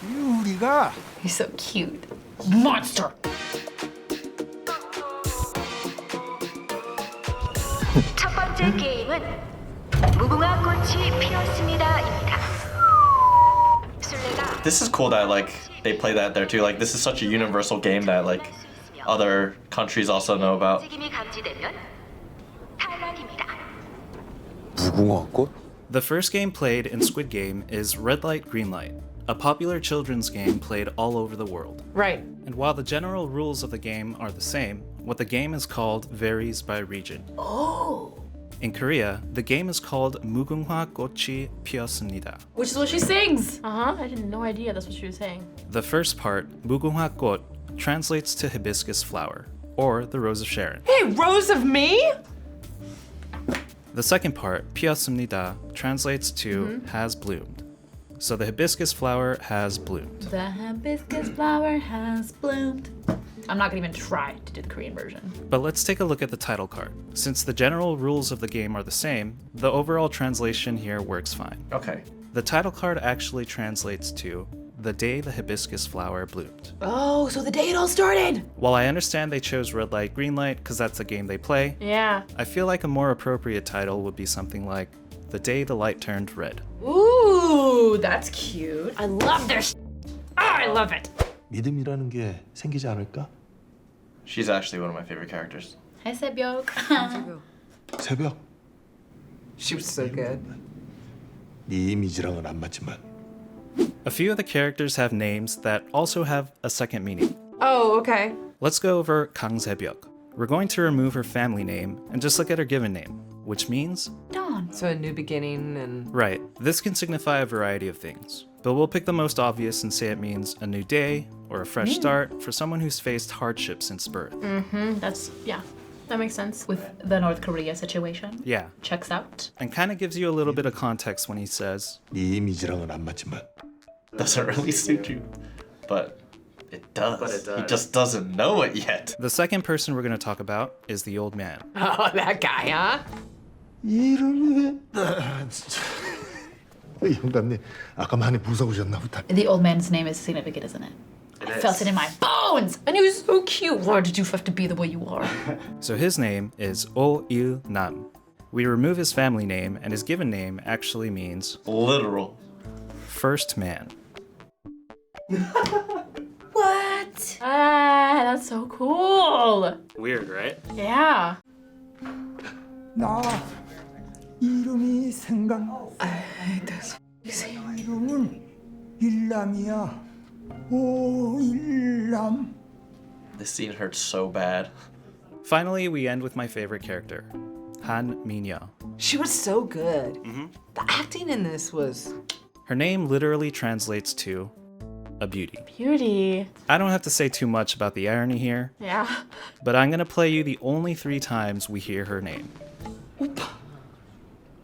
우리가 He's so cute. Monster. 첫 번째 게임은 무궁화 꽃이 피었습니다입니다. 술래가 This is cool that like they play that there too. Like this is such a universal game that like other countries also know about. 움직임이 감지되면 탈락입니다. 무궁화꽃? The first game played in Squid Game is Red Light, Green Light, a popular children's game played all over the world. Right. And while the general rules of the game are the same, what the game is called varies by region. Oh. In Korea, the game is called 무궁화 꽃이 피었습니다. Which is what she sings. I had no idea that's what she was saying. The first part, 무궁화 꽃, translates to hibiscus flower, or the rose of Sharon. Hey, Rose of me? The second part, 피었습니다, translates to has bloomed. So the hibiscus flower has bloomed. The hibiscus flower has bloomed. I'm not gonna even try to do the Korean version. But let's take a look at the title card. Since the general rules of the game are the same, the overall translation here works fine. Okay. The title card actually translates to the day the hibiscus flower bloomed. Oh, so the day it all started. While I understand they chose Red Light, Green Light because that's the game they play, Yeah. I feel like a more appropriate title would be something like The Day the Light Turned Red. Ooh, that's cute. I love their I love it. 믿음이라는 게 생기지 않을까? She's actually one of my favorite characters. Hi, 새벽. 새벽. She was so good. 네 이미지랑은 안 맞지만. A few of the characters have names that also have a second meaning. Oh, okay. Let's go over Kang Se-byuk. We're going to remove her family name and just look at her given name, which means Dawn. So a new beginning and right. This can signify a variety of things, but we'll pick the most obvious and say it means a new day or a fresh start for someone who's faced hardship since birth. That's, yeah. That makes sense with the North Korea situation. Yeah, Checks out. and kind of gives you a little bit of context when he says, 네 이미지랑은 안 맞지만. Doesn't really suit you, but it does. But it does. He just doesn't know it yet. the second person we're going to talk about is the old man. oh, that guy, huh? 이름이 진짜. 영감님 아까 많이 무서우셨나 보다. The old man's name is significant, isn't it? I felt it in my bones! And he was so cute. Why did you have to be the way you are? So his name is Oh Il Nam. We remove his family name, and his given name actually means Literal. first man. What? Ah, that's so cool. Weird, right? Yeah. 나 이름이 생각. 이름은 일남이야. 오 일남. This scene hurts so bad. Finally, we end with my favorite character, Han Min-yo. She was so good. The acting in this was Her name literally translates to a beauty. Beauty. I don't have to say too much about the irony here, Yeah. but I'm gonna play you the only 3 times we hear her name.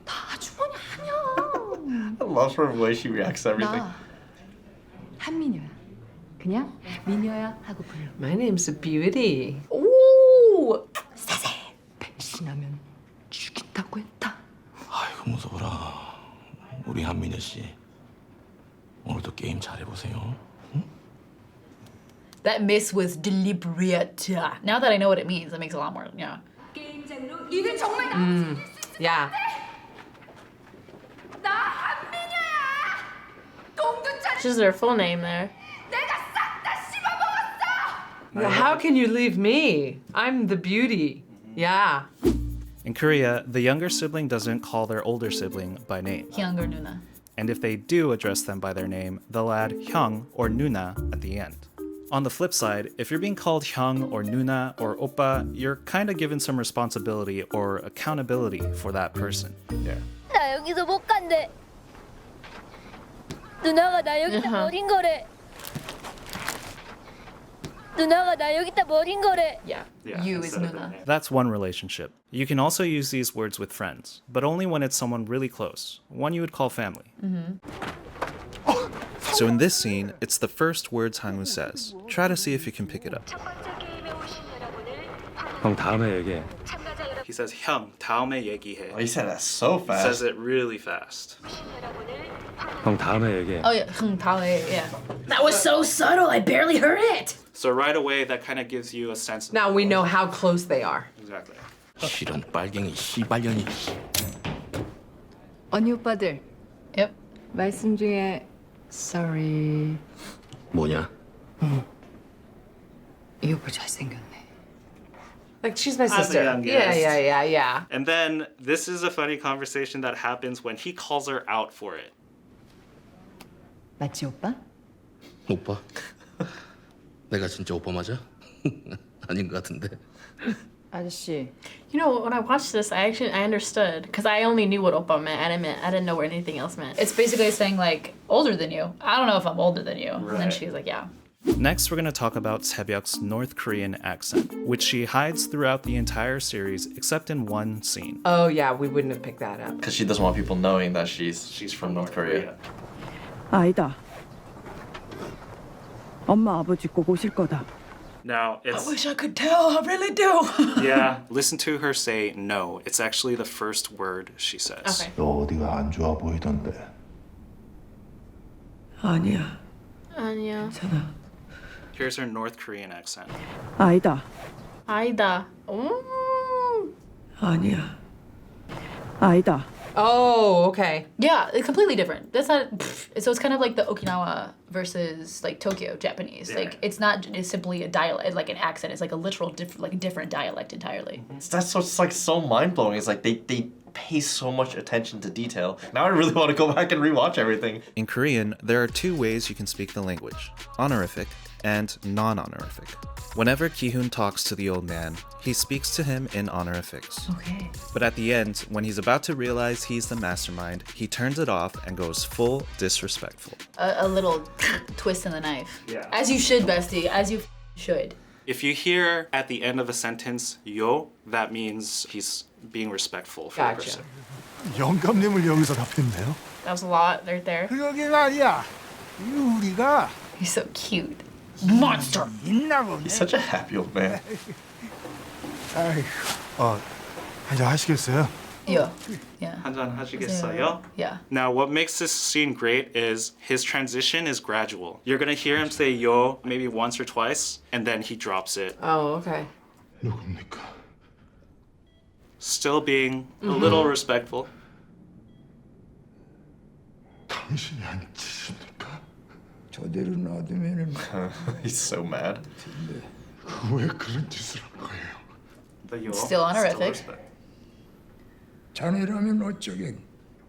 아주머니 아니야. I love her way she reacts to everything. 한민효야. 그냥 민효야 하고 불러. my name's a beauty. Ooh. 배신하면 죽인다고 했다. 아이고 무서워라. 우리 한민여 씨 오늘도 게임 잘해보세요. That miss was deliberate. Now that I know what it means, that makes a lot more. Yeah. 이게 정말 Yeah. 나 한민효야. 공두차 Just their full name there. 내가 싹 다 씹어먹었어. How can you leave me? I'm the beauty. Yeah. In Korea, the younger sibling doesn't call their older sibling by name. Younger Nuna. And if they do address them by their name, they'll add hyung or nuna at the end. On the flip side, if you're being called hyung or nuna or oppa, you're kind of given some responsibility or accountability for that person. Yeah. 나 여기서 못 간대. 누나가 나 여기다 버린 거래. 누나가 나 여기다 버린 거래. Yeah. You is Nuna. That's one relationship. You can also use these words with friends, but only when it's someone really close, one you would call family. So in this scene, it's the first words Hangwoo says. Try to see if you can pick it up. 첫 번째 게임에 오신 여러분을 형 다음에 얘기해. 참가자 여러분 He says hyung, 다음에 얘기해. Oh, he said that so He fast. says it really fast. 오신 여러분을 환영합니다. 형 다음에 얘기해. Oh yeah, yeah. That was so subtle. I barely heard it. So right away, that kind of gives you a sense of... Now we know how close they are. Exactly. 실은 빨갱이 씨발년이. 언니 오빠들 Yep. 말씀 중에 sorry. 뭐냐? 이 오빠 잘생겼네. Like, she's my As a sister. youngest. Yeah. And then this is a funny conversation that happens when he calls her out for it. 맞지 오빠? 오빠? 내가 진짜 오빠 맞아? 아닌 것 같은데. 아저씨. You know, when I watched this, I understood because I only knew what oppa meant. I didn't know what anything else meant. It's basically saying like older than you. I don't know if I'm older than you. And then Right. she's like, yeah. Next, we're going to talk about Sebyuk's North Korean accent, which she hides throughout the entire series except in one scene. Oh, yeah, we wouldn't have picked that up. Because she doesn't want people knowing that she's from North Korea. 아니다. 엄마 아버지 꼭 오실 거다. Now, it's... I could tell. I really do. Yeah, listen to her say no. It's actually the first word she says. Okay. 너 어디가 안 좋아 보이던데. 아니야. Anya. 괜찮아. Here's her North Korean accent. 아니다. Aida. Ooh. 아니야. 아니다. Oh, okay. Yeah, it's completely different. That's not. So it's kind of like the Okinawa versus like Tokyo Japanese. Yeah. Like it's not just simply a dialect, like an accent. It's like a literal, different dialect entirely. That's what's like so mind blowing. It's like they pay so much attention to detail. Now I really want to go back and rewatch everything. In Korean, there are two ways you can speak the language, honorific and non-honorific. Whenever Ki-hoon talks to the old man, he speaks to him in honorifics. Okay. But at the end, when he's about to realize he's the mastermind, he turns it off and goes full disrespectful. A little twist in the knife. Yeah. As you should, bestie. As you should. If you hear at the end of a sentence, yo, that means he's being respectful for the Gotcha. person. 영감님을 여기서 답했네요. That was a lot right there. 그러게 말이야. 이 우리가 He's so cute. Monster. 있나 보네. He's such a happy old man. 아이고. 한잔 하시겠어요? Yeah. Yeah. 한잔 하시겠어요? Yeah. Now, what makes this scene great is his transition is gradual. You're gonna hear him say yo maybe once or twice, and then he drops it, Oh, okay. 누굽니까? still being a little respectful. 당신이 안 치십니까? 저대로 놔두면은 He's so mad. 왜 그런 짓을 한 거예요? The yo, Still honorific. respect. 자네라면 어쩌겠?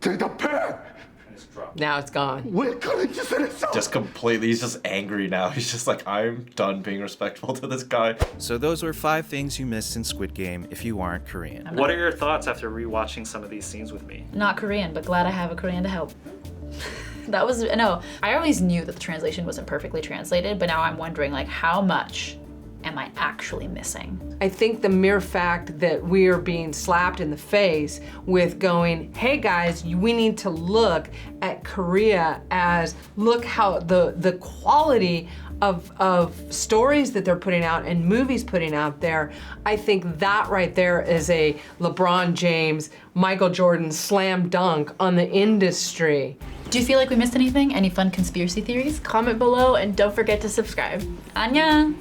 대답해! Now it's gone. 왜 그런 짓을 했어? Just completely, he's just angry now. He's just like, I'm done being respectful to this guy. So those were 5 things you missed in Squid Game if you aren't Korean. What are your thoughts after rewatching some of these scenes with me? Not Korean, but glad I have a Korean to help. That was, no, I always knew that the translation wasn't perfectly translated, but now I'm wondering like how much am I actually missing? I think the mere fact that we are being slapped in the face with going, hey guys, we need to look at Korea as, look how the quality of stories that they're putting out and movies putting out there. I think that right there is a LeBron James, Michael Jordan slam dunk on the industry. Do you feel like we missed anything? Any fun conspiracy theories? Comment below and don't forget to subscribe. Annyeong!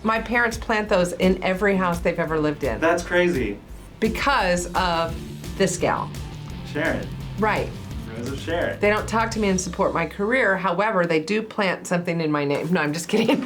My parents plant those in every house they've ever lived in That's crazy. because of this gal. Sharon. Right. Rose of Sharon. They don't talk to me and support my career. However, they do plant something in my name. No, I'm just kidding.